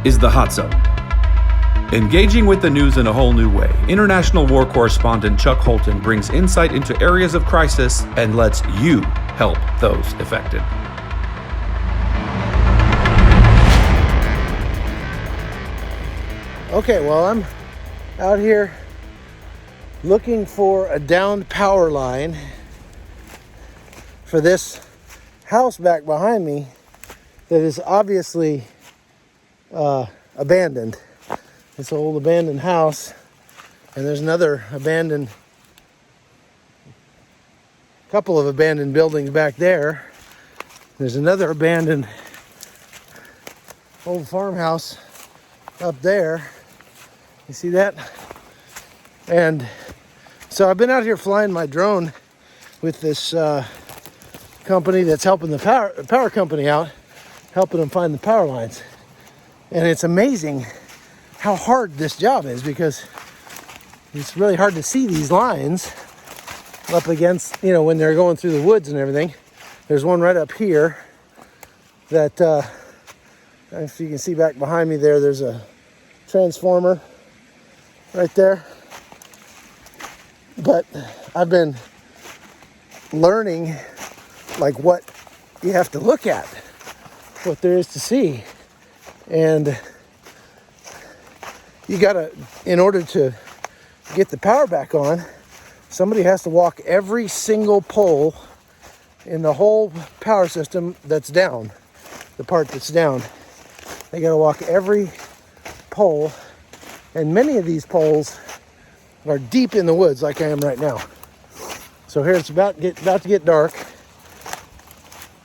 is the Hot Zone. Engaging with the news in a whole new way, international war correspondent Chuck Holton brings insight into areas of crisis and lets you help those affected. Okay, well, I'm out here looking for a downed power line for this house back behind me that is obviously abandoned. It's an old abandoned house, and there's another couple of abandoned buildings back there. There's another abandoned old farmhouse up there. You see that? And so I've been out here flying my drone with this company that's helping the power company out, helping them find the power lines. And it's amazing how hard this job is, because it's really hard to see these lines up against, when they're going through the woods and everything. There's one right up here that, if you can see back behind me there, there's a transformer right there. But I've been learning like what you have to look at, what there is to see. And you gotta, in order to get the power back on, somebody has to walk every single pole in the whole power system that's down, the part that's down. They gotta walk every pole, and many of these poles are deep in the woods like I am right now. So here it's about to get dark,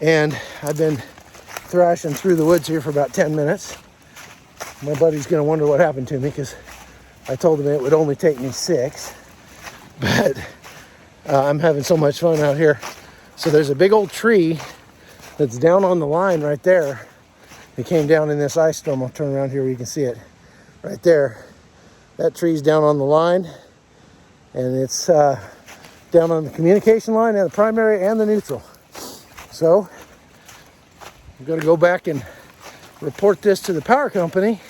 and I've been thrashing through the woods here for about 10 minutes. My buddy's gonna wonder what happened to me, because I told him it would only take me 6, but I'm having so much fun out here. So there's a big old tree that's down on the line right there. It came down in this ice storm. I'll turn around here where you can see it right there. That tree's down on the line, and it's down on the communication line and the primary and the neutral. So I'm going to go back and report this to the power company,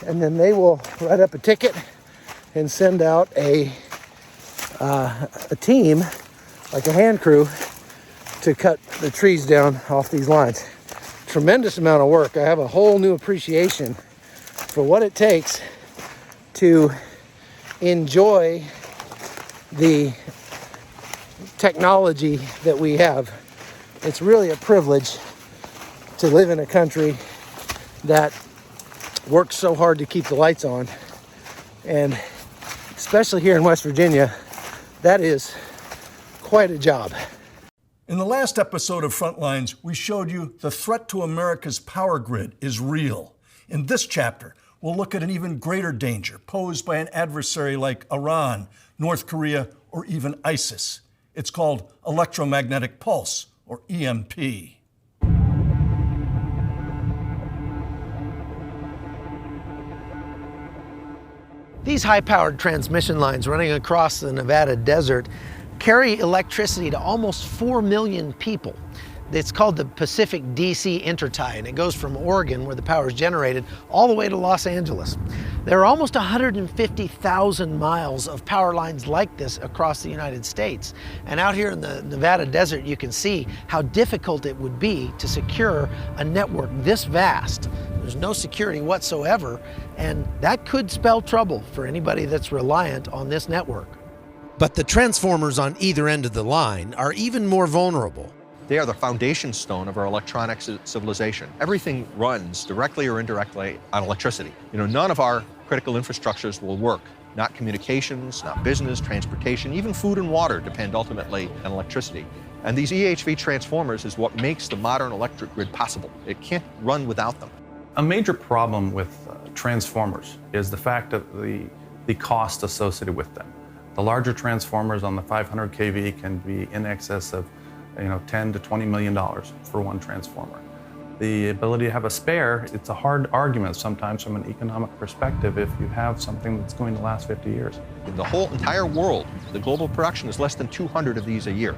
and then they will write up a ticket and send out a team, like a hand crew, to cut the trees down off these lines. Tremendous amount of work. I have a whole new appreciation for what it takes to enjoy the technology that we have. It's really a privilege to live in a country that works so hard to keep the lights on. And especially here in West Virginia, that is quite a job. In the last episode of Frontlines, we showed you the threat to America's power grid is real. In this chapter, we'll look at an even greater danger posed by an adversary like Iran, North Korea, or even ISIS. It's called electromagnetic pulse, or EMP. These high-powered transmission lines running across the Nevada desert carry electricity to almost 4 million people. It's called the Pacific DC Intertie, and it goes from Oregon, where the power is generated, all the way to Los Angeles. There are almost 150,000 miles of power lines like this across the United States. And out here in the Nevada desert, you can see how difficult it would be to secure a network this vast. There's no security whatsoever, and that could spell trouble for anybody that's reliant on this network. But the transformers on either end of the line are even more vulnerable. They are the foundation stone of our electronic civilization. Everything runs directly or indirectly on electricity. None of our critical infrastructures will work. Not communications, not business, transportation, even food and water depend ultimately on electricity. And these EHV transformers is what makes the modern electric grid possible. It can't run without them. A major problem with transformers is the fact that the cost associated with them. The larger transformers on the 500 kV can be in excess of $10 to $20 million for one transformer. The ability to have a spare, it's a hard argument sometimes from an economic perspective if you have something that's going to last 50 years. In the whole entire world, the global production is less than 200 of these a year.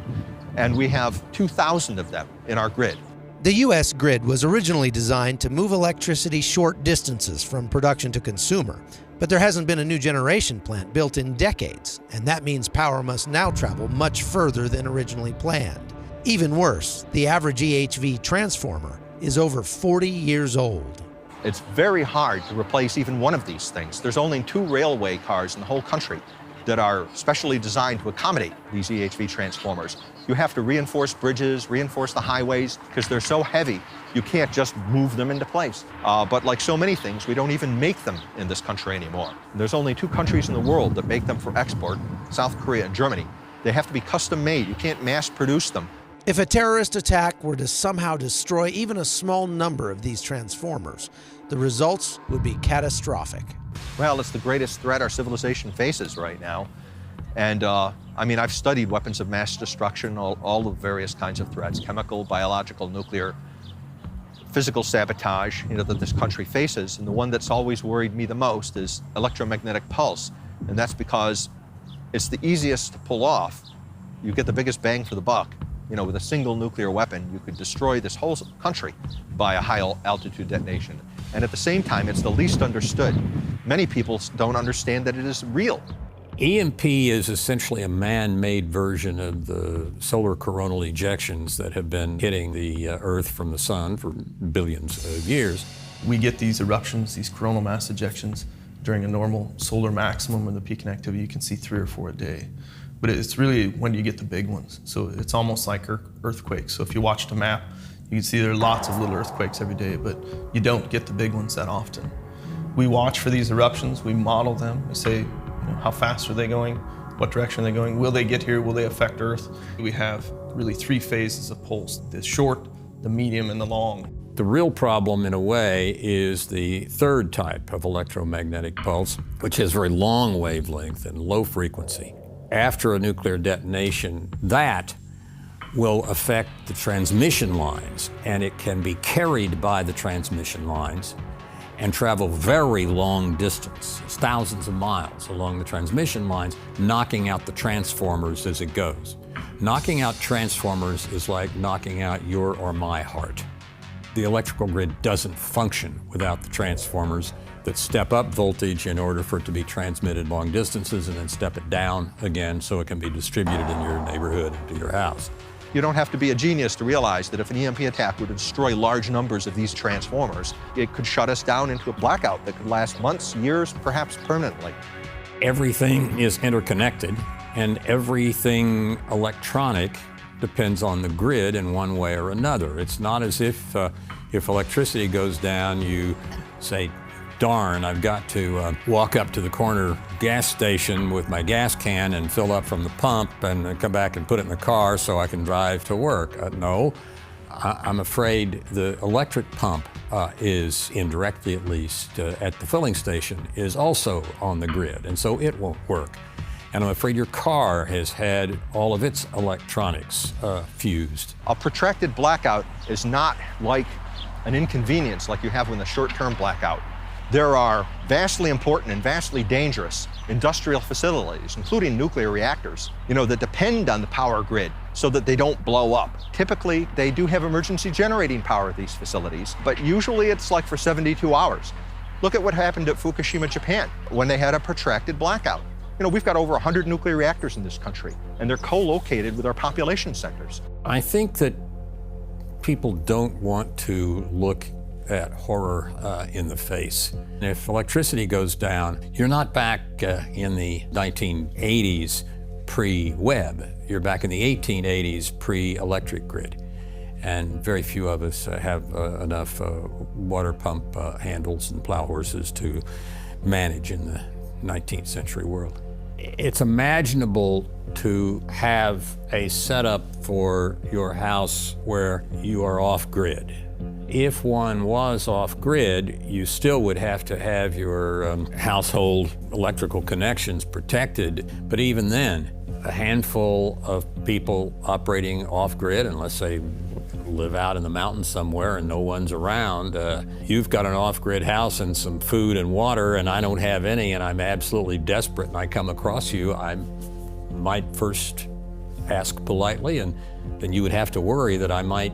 And we have 2,000 of them in our grid. The U.S. grid was originally designed to move electricity short distances from production to consumer, but there hasn't been a new generation plant built in decades, and that means power must now travel much further than originally planned. Even worse, the average EHV transformer is over 40 years old. It's very hard to replace even one of these things. There's only 2 railway cars in the whole country that are specially designed to accommodate these EHV transformers. You have to reinforce bridges, reinforce the highways, because they're so heavy, you can't just move them into place. But like so many things, we don't even make them in this country anymore. There's only 2 countries in the world that make them for export, South Korea and Germany. They have to be custom made. You can't mass produce them. If a terrorist attack were to somehow destroy even a small number of these transformers, the results would be catastrophic. Well, it's the greatest threat our civilization faces right now. And I mean, I've studied weapons of mass destruction, all the various kinds of threats, chemical, biological, nuclear, physical sabotage, that this country faces. And the one that's always worried me the most is electromagnetic pulse. And that's because it's the easiest to pull off. You get the biggest bang for the buck. With a single nuclear weapon, you could destroy this whole country by a high altitude detonation. And at the same time, it's the least understood. Many people don't understand that it is real. EMP is essentially a man-made version of the solar coronal ejections that have been hitting the Earth from the sun for billions of years. We get these eruptions, these coronal mass ejections, during a normal solar maximum, when the peak in activity, you can see 3 or 4 a day. But it's really when you get the big ones. So it's almost like earthquakes. So if you watched a map, you can see there are lots of little earthquakes every day, but you don't get the big ones that often. We watch for these eruptions, we model them, we say, how fast are they going? What direction are they going? Will they get here? Will they affect Earth? We have really 3 phases of pulse: the short, the medium, and the long. The real problem, in a way, is the third type of electromagnetic pulse, which has very long wavelength and low frequency. After a nuclear detonation, that will affect the transmission lines, and it can be carried by the transmission lines and travel very long distance, thousands of miles along the transmission lines, knocking out the transformers as it goes. Knocking out transformers is like knocking out your or my heart. The electrical grid doesn't function without the transformers that step up voltage in order for it to be transmitted long distances and then step it down again so it can be distributed in your neighborhood and to your house. You don't have to be a genius to realize that if an EMP attack would destroy large numbers of these transformers, it could shut us down into a blackout that could last months, years, perhaps permanently. Everything is interconnected, and everything electronic depends on the grid in one way or another. It's not as if electricity goes down, you say, darn, I've got to walk up to the corner gas station with my gas can and fill up from the pump and come back and put it in the car so I can drive to work. No, I'm afraid the electric pump is, indirectly at least, at the filling station, is also on the grid, and so it won't work. And I'm afraid your car has had all of its electronics fused. A protracted blackout is not like an inconvenience like you have with a short-term blackout. There are vastly important and vastly dangerous industrial facilities, including nuclear reactors, that depend on the power grid so that they don't blow up. Typically, they do have emergency generating power at these facilities, but usually it's like for 72 hours. Look at what happened at Fukushima, Japan, when they had a protracted blackout. We've got over 100 nuclear reactors in this country, and they're co-located with our population centers. I think that people don't want to look at horror in the face. If electricity goes down, you're not back in the 1980s pre-web. You're back in the 1880s pre-electric grid. And very few of us have enough water pump handles and plow horses to manage in the 19th century world. It's imaginable to have a setup for your house where you are off-grid. If one was off-grid, you still would have to have your household electrical connections protected, but even then, a handful of people operating off-grid, unless they live out in the mountains somewhere and no one's around, you've got an off-grid house and some food and water, and I don't have any, and I'm absolutely desperate, and I come across you, I might first ask politely, and then you would have to worry that I might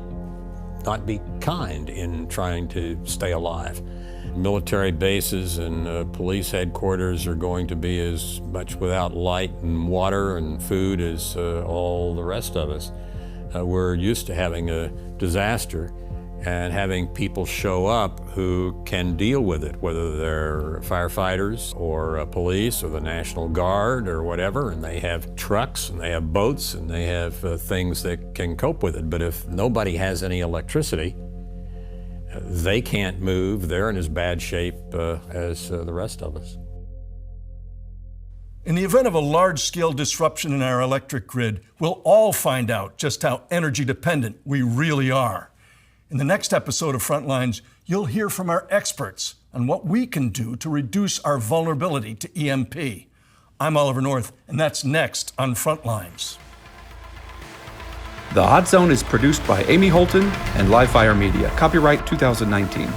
not be kind in trying to stay alive. Military bases and police headquarters are going to be as much without light and water and food as all the rest of us. We're used to having a disaster and having people show up who can deal with it, whether they're firefighters or police or the National Guard or whatever, and they have trucks and they have boats and they have things that can cope with it. But if nobody has any electricity, they can't move. They're in as bad shape as the rest of us. In the event of a large-scale disruption in our electric grid, we'll all find out just how energy dependent we really are. In the next episode of Frontlines, you'll hear from our experts on what we can do to reduce our vulnerability to EMP. I'm Oliver North, and that's next on Frontlines. The Hot Zone is produced by Amy Holton and Livefire Media. Copyright 2019.